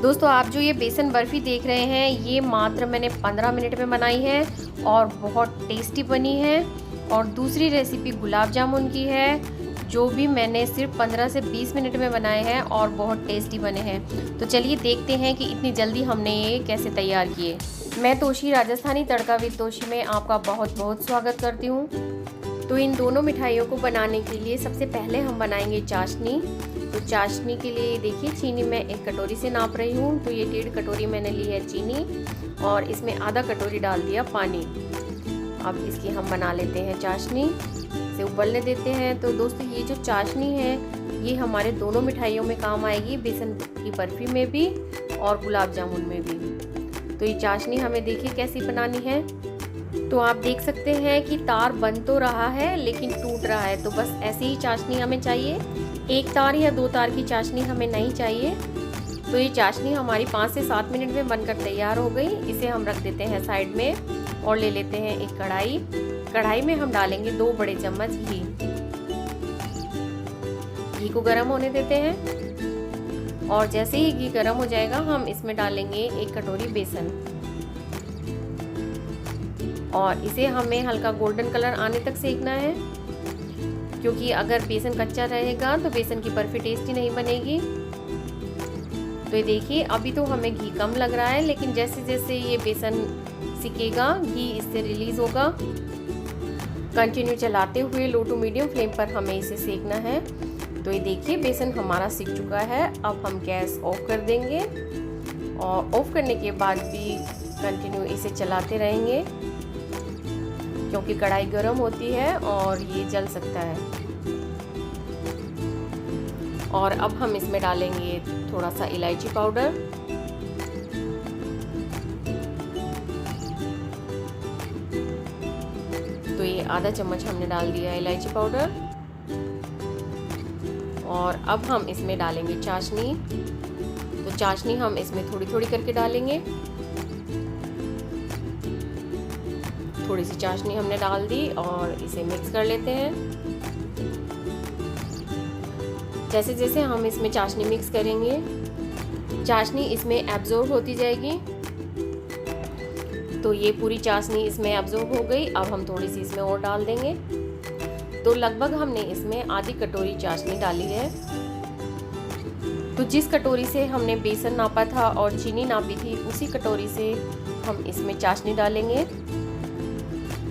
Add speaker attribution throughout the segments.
Speaker 1: दोस्तों आप जो ये बेसन बर्फ़ी देख रहे हैं ये मात्र मैंने 15 मिनट में बनाई है और बहुत टेस्टी बनी है। और दूसरी रेसिपी गुलाब जामुन की है जो भी मैंने सिर्फ 15 से 20 मिनट में बनाए हैं और बहुत टेस्टी बने हैं। तो चलिए देखते हैं कि इतनी जल्दी हमने ये कैसे तैयार किए। मैं तोशी राजस्थानी तड़का विद तोशी में आपका बहुत बहुत स्वागत करती हूँ। तो इन दोनों मिठाइयों को बनाने के लिए सबसे पहले हम बनाएंगे चाशनी। तो चाशनी के लिए देखिए चीनी मैं एक कटोरी से नाप रही हूँ। तो ये 1.5 कटोरी मैंने ली है चीनी और इसमें आधा कटोरी डाल दिया पानी। अब इसकी हम बना लेते हैं चाशनी, इसे उबलने देते हैं। तो दोस्तों ये जो चाशनी है ये हमारे दोनों मिठाइयों में काम आएगी, बेसन की बर्फ़ी में भी और गुलाब जामुन में भी। तो ये चाशनी हमें देखिए कैसी बनानी है। तो आप देख सकते हैं कि तार बन तो रहा है लेकिन टूट रहा है। तो बस ऐसी ही चाशनी हमें चाहिए, 1 तार या 2 तार की चाशनी हमें नहीं चाहिए। तो ये चाशनी हमारी 5 से 7 मिनट में बनकर तैयार हो गई। इसे हम रख देते हैं साइड में और ले लेते हैं एक कढ़ाई। कढ़ाई में हम डालेंगे 2 बड़े चम्मच घी। घी को गर्म होने देते हैं और जैसे ही घी गर्म हो जाएगा हम इसमें डालेंगे 1 कटोरी बेसन और इसे हमें हल्का गोल्डन कलर आने तक सेकना है, क्योंकि अगर बेसन कच्चा रहेगा तो बेसन की बर्फ़ी टेस्टी नहीं बनेगी। तो ये देखिए अभी तो हमें घी कम लग रहा है, लेकिन जैसे जैसे ये बेसन सिकेगा घी इससे रिलीज़ होगा। कंटिन्यू चलाते हुए लो टू मीडियम फ्लेम पर हमें इसे सेकना है। तो ये देखिए बेसन हमारा सिक चुका है। अब हम गैस ऑफ कर देंगे और ऑफ करने के बाद भी कंटिन्यू इसे चलाते रहेंगे, क्योंकि कढ़ाई गर्म होती है और ये जल सकता है। और अब हम इसमें डालेंगे थोड़ा सा इलायची पाउडर, तो ये आधा चम्मच हमने डाल दिया इलायची पाउडर। और अब हम इसमें डालेंगे चाशनी। तो चाशनी हम इसमें थोड़ी थोड़ी करके डालेंगे। थोड़ी सी चाशनी हमने डाल दी और इसे मिक्स कर लेते हैं। जैसे जैसे हम इसमें चाशनी मिक्स करेंगे चाशनी इसमें एब्जॉर्ब होती जाएगी। तो ये पूरी चाशनी इसमें एब्जॉर्ब हो गई। अब हम थोड़ी सी इसमें और डाल देंगे। तो लगभग हमने इसमें आधी कटोरी चाशनी डाली है। तो जिस कटोरी से हमने बेसन नापा था और चीनी नापी थी उसी कटोरी से हम इसमें चाशनी डालेंगे,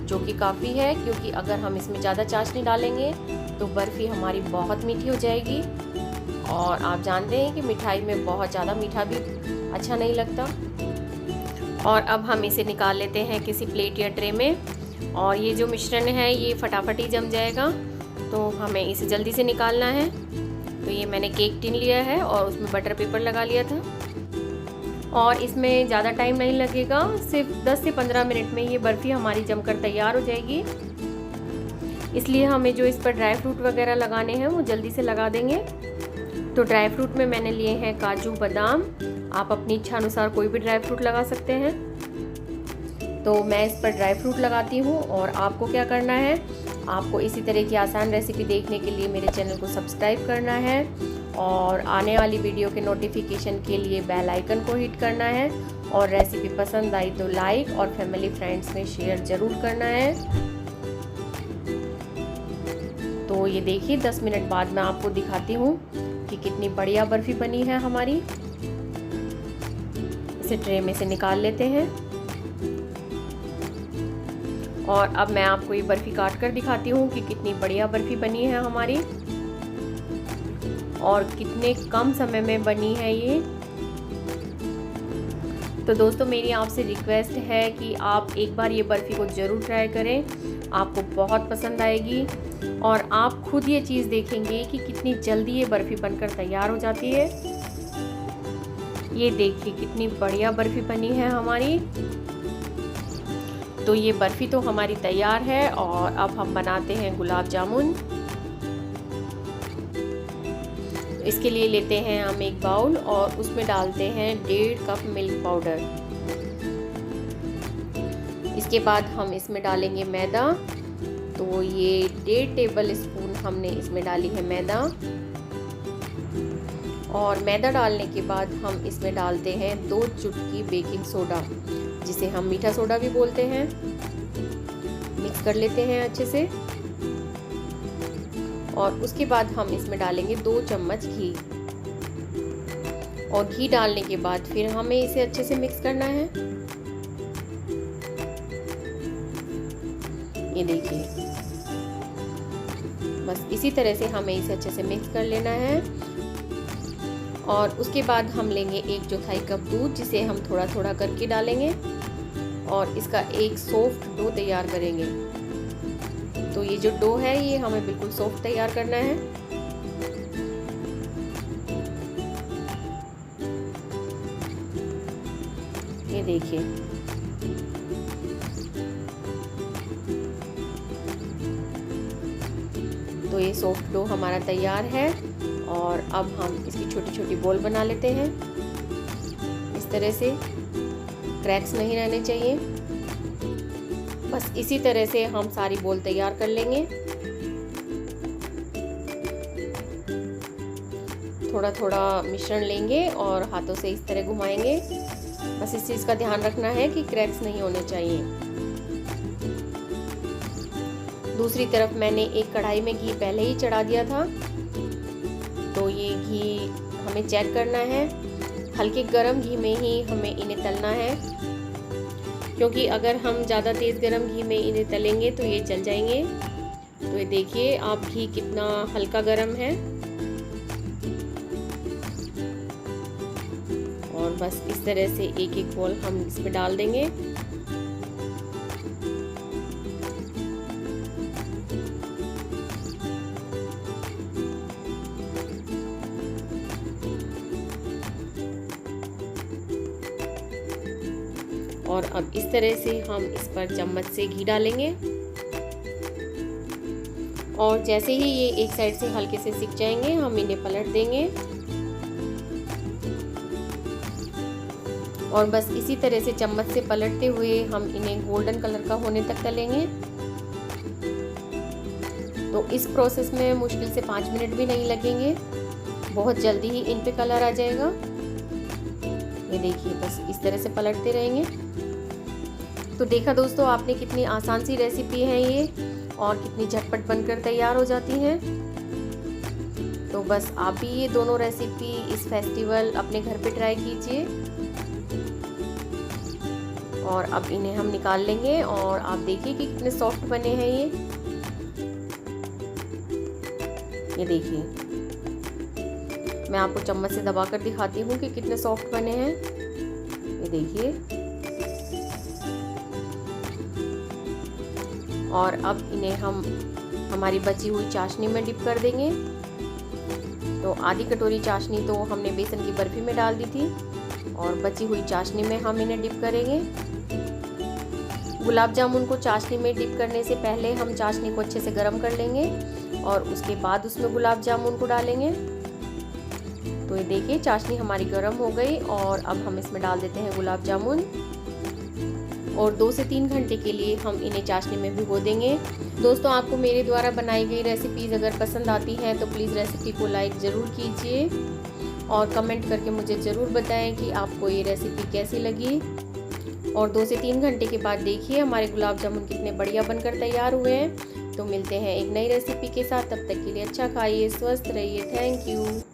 Speaker 1: जो कि काफ़ी है, क्योंकि अगर हम इसमें ज़्यादा चाशनी डालेंगे तो बर्फ़ी हमारी बहुत मीठी हो जाएगी। और आप जानते हैं कि मिठाई में बहुत ज़्यादा मीठा भी अच्छा नहीं लगता। और अब हम इसे निकाल लेते हैं किसी प्लेट या ट्रे में। और ये जो मिश्रण है ये फटाफट ही जम जाएगा, तो हमें इसे जल्दी से निकालना है। तो ये मैंने केक टिन लिया है और उसमें बटर पेपर लगा लिया था और इसमें ज़्यादा टाइम नहीं लगेगा, सिर्फ 10 से 15 मिनट में ये बर्फ़ी हमारी जमकर तैयार हो जाएगी। इसलिए हमें जो इस पर ड्राई फ्रूट वगैरह लगाने हैं वो जल्दी से लगा देंगे। तो ड्राई फ्रूट में मैंने लिए हैं काजू बादाम, आप अपनी इच्छा अनुसार कोई भी ड्राई फ्रूट लगा सकते हैं। तो मैं इस पर ड्राई फ्रूट लगाती हूँ। और आपको क्या करना है, आपको इसी तरह की आसान रेसिपी देखने के लिए मेरे चैनल को सब्सक्राइब करना है और आने वाली वीडियो के नोटिफिकेशन के लिए बेल आइकन को हिट करना है। और रेसिपी पसंद आई तो लाइक और फैमिली फ्रेंड्स में शेयर ज़रूर करना है। तो ये देखिए 10 मिनट बाद मैं आपको दिखाती हूँ कि कितनी बढ़िया बर्फ़ी बनी है हमारी। इसे ट्रे में से निकाल लेते हैं और अब मैं आपको ये बर्फ़ी काट कर दिखाती हूँ कि कितनी बढ़िया बर्फ़ी बनी है हमारी और कितने कम समय में बनी है ये। तो दोस्तों मेरी आपसे रिक्वेस्ट है कि आप एक बार ये बर्फ़ी को ज़रूर ट्राई करें, आपको बहुत पसंद आएगी और आप खुद ये चीज़ देखेंगे कि कितनी जल्दी ये बर्फ़ी बनकर तैयार हो जाती है। ये देखिए कितनी बढ़िया बर्फ़ी बनी है हमारी। तो ये बर्फ़ी तो हमारी तैयार है और अब हम बनाते हैं गुलाब जामुन। इसके लिए लेते हैं हम एक बाउल और उसमें डालते हैं 1.5 कप मिल्क पाउडर। इसके बाद हम इसमें डालेंगे मैदा। तो ये 1.5 टेबल स्पून हमने इसमें डाली है मैदा। और मैदा डालने के बाद हम इसमें डालते हैं 2 चुटकी बेकिंग सोडा, जिसे हम मीठा सोडा भी बोलते हैं। मिक्स कर लेते हैं अच्छे से और उसके बाद हम इसमें डालेंगे 2 चम्मच घी। और घी डालने के बाद फिर हमें इसे अच्छे से मिक्स करना है। ये देखिए, बस इसी तरह से हमें इसे अच्छे से मिक्स कर लेना है। और उसके बाद हम लेंगे 1/4 कप दूध, जिसे हम थोड़ा थोड़ा करके डालेंगे और इसका एक सॉफ्ट डो तैयार करेंगे। तो ये जो डो है ये हमें बिल्कुल सॉफ्ट तैयार करना है। ये देखिए, तो ये सॉफ्ट डो हमारा तैयार है। और अब हम इसकी छोटी छोटी बॉल बना लेते हैं। इस तरह से क्रैक्स नहीं रहने चाहिए। बस इसी तरह से हम सारी बॉल तैयार कर लेंगे। थोड़ा थोड़ा मिश्रण लेंगे और हाथों से इस तरह घुमाएंगे। बस इस चीज़ का ध्यान रखना है कि क्रैक्स नहीं होने चाहिए। दूसरी तरफ मैंने एक कढ़ाई में घी पहले ही चढ़ा दिया था, तो ये घी हमें चेक करना है। हल्के गरम घी में ही हमें इन्हें तलना है, क्योंकि अगर हम ज़्यादा तेज़ गरम घी में इन्हें तलेंगे तो ये जल जाएंगे। तो ये देखिए आप घी कितना हल्का गरम है। और बस इस तरह से एक एक बॉल हम इसमें डाल देंगे। और अब इस तरह से हम इस पर चम्मच से घी डालेंगे और जैसे ही ये एक साइड से हल्के से सिक जाएंगे हम इन्हें पलट देंगे। और बस इसी तरह से चम्मच से पलटते हुए हम इन्हें गोल्डन कलर का होने तक तलेंगे। तो इस प्रोसेस में मुश्किल से 5 मिनट भी नहीं लगेंगे, बहुत जल्दी ही इन पे कलर आ जाएगा। ये देखिए, बस इस तरह से पलटते रहेंगे। तो देखा दोस्तों आपने कितनी आसान सी रेसिपी है ये और कितनी झटपट बनकर तैयार हो जाती है। तो बस आप भी ये दोनों रेसिपी इस फेस्टिवल अपने घर पे ट्राई कीजिए। और अब इन्हें हम निकाल लेंगे और आप देखिए कि कितने सॉफ्ट बने हैं ये देखिए, मैं आपको चम्मच से दबाकर दिखाती हूँ कि कितने सॉफ्ट बने हैं। ये देखिए, और अब इन्हें हम हमारी बची हुई चाशनी में डिप कर देंगे। तो आधी कटोरी चाशनी तो हमने बेसन की बर्फी में डाल दी थी और बची हुई चाशनी में हम इन्हें डिप करेंगे। गुलाब जामुन को चाशनी में डिप करने से पहले हम चाशनी को अच्छे से गर्म कर लेंगे और उसके बाद उसमें गुलाब जामुन को डालेंगे। तो ये देखिए, चाशनी हमारी गर्म हो गई और अब हम इसमें डाल देते हैं गुलाब जामुन और 2 से 3 घंटे के लिए हम इन्हें चाशनी में भिगो देंगे। दोस्तों आपको मेरे द्वारा बनाई गई रेसिपीज़ अगर पसंद आती हैं तो प्लीज़ रेसिपी को लाइक ज़रूर कीजिए और कमेंट करके मुझे ज़रूर बताएं कि आपको ये रेसिपी कैसी लगी। और 2 से 3 घंटे के बाद देखिए हमारे गुलाब जामुन कितने बढ़िया बनकर तैयार हुए हैं। तो मिलते हैं एक नई रेसिपी के साथ, तब तक के लिए अच्छा खाइए, स्वस्थ रहिए। Thank you.